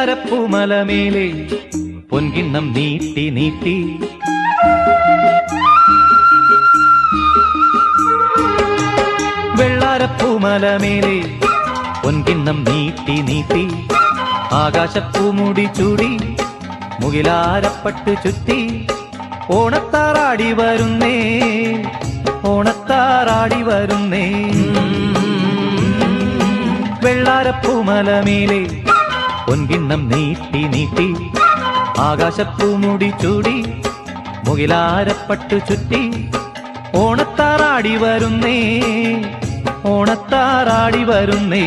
വെള്ളാരപ്പൂമലമേലെ പൊൻകിണ്ണം നീട്ടി നീട്ടി വെള്ളാരപ്പൂമലമേലെ പൊൻകിണ്ണം നീട്ടി നീട്ടി ആകാശപ്പൂമുടി ചൂടി മുകിലാരപ്പട്ട് ചുറ്റി ഓണത്താറാടി വരുന്നേ ഓണത്താറാടി വരുന്നേ വെള്ളാരപ്പൂമലമേലെ പൊൻകിണ്ണം നീട്ടി നീട്ടി ആകാശപ്പൂമുടി ചൂടി മുകിലാരപ്പട്ട് ചുറ്റി ഓണത്താറാടി വരുന്നേ ഓണത്താറാടി വരുന്നേ